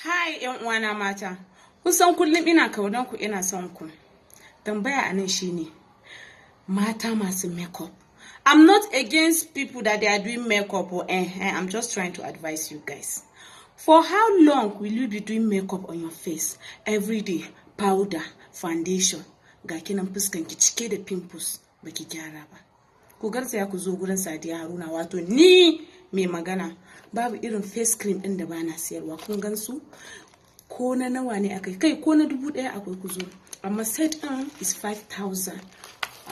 Hi ‘yan uwana mata, kusan kullum ina kaunan ku ina son ku. Tambaya anan shine mata masu makeup. I'm not against people that they are doing makeup or I'm just trying to advise you guys. For how long will you be doing makeup on your face every day? Powder, foundation, ga kinan fuskan ki cike da pimples baki gyara ba. Ku garzaya ku zo gurin Sadiya Haruna wato ni mai magana. Babu irin face cream din da bana siyarwa, kun gansu ko na nawa ne akai, kai ko na 1000 akwai ku zo, amma set is 5000,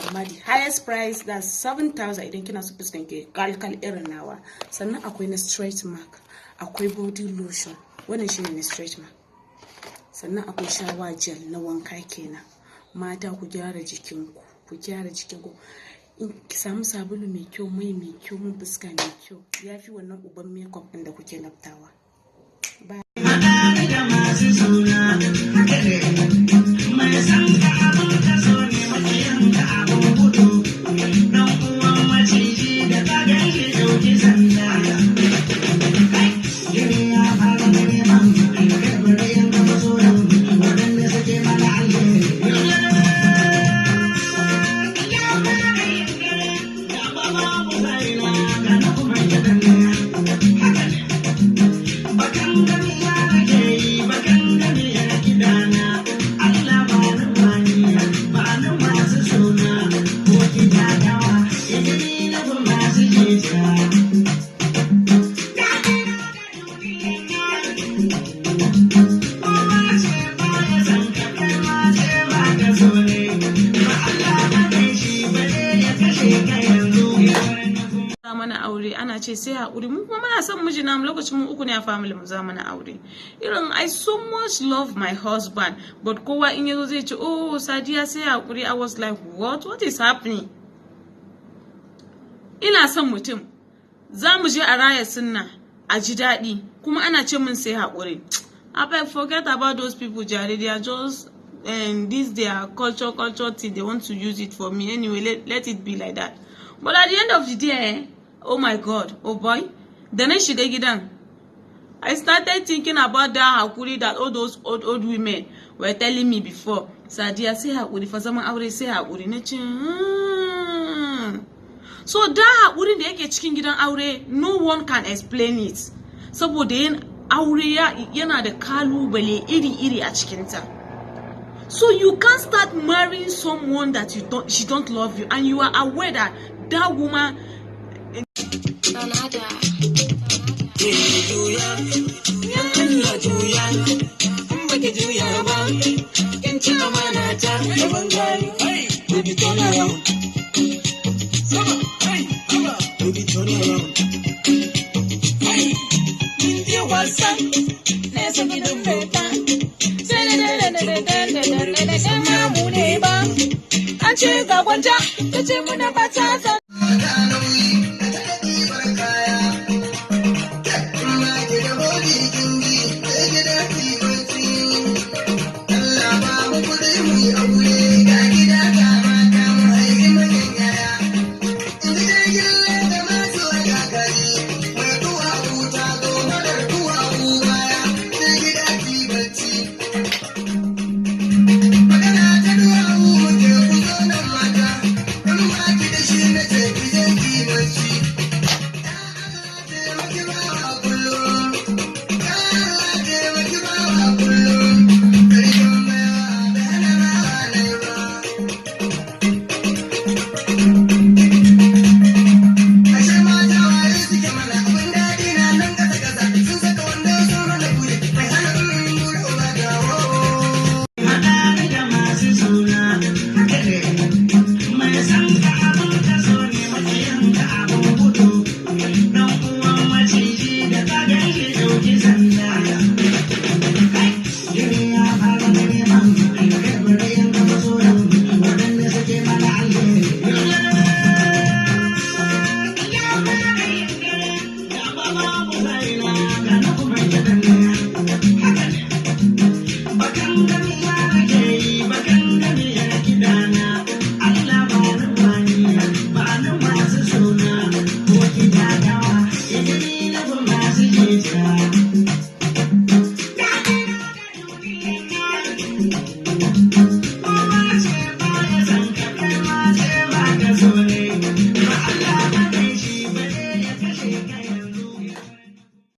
amma the highest price that's 7000 idan kina so fuskan ki kalkal irin nawa. Sannan akwai na stretch mark, akwai body lotion, wannan shine na stretch mark. Sannan akwai shower gel na wanka kenan. Mata ku gyara jikinku, ku gyara jikinku. In ki samu sabulu mai kyau, mai mai kyau, mun fuska mai kyau, yafi wannan uban makeup din da kuke laftawa. Ba mana aure ana ce sai haƙuri, mu kuma muna son miji na lokacin mu uku ne a family mu za mana aure. Irin I so much love my husband, but kowa in yazo zai ce oh Sadiya sai haƙuri. I was like what is happening? Ina son mutum, za mu je a raya sunna a ji daɗi, kuma ana ce min sai haƙuri. I forget about those people, jare. They are just this their culture thing, they want to use it for me. Anyway, let it be like that. But at the end of the day, oh my God, oh boy, da na shiga gidan, I started thinking about that hakuri that all those old women were telling me before. Sadiya sai hakuri fa zaman aure sai hakuri. Na ce so da hakuri da yake cikin gidan aure, no one can explain it. Saboda yin aure yana da kalubale iri-iri a cikinta. So you can't start marrying someone that she don't love you, and you are aware that that woman an ce ga gwanja ta ce muna ba ta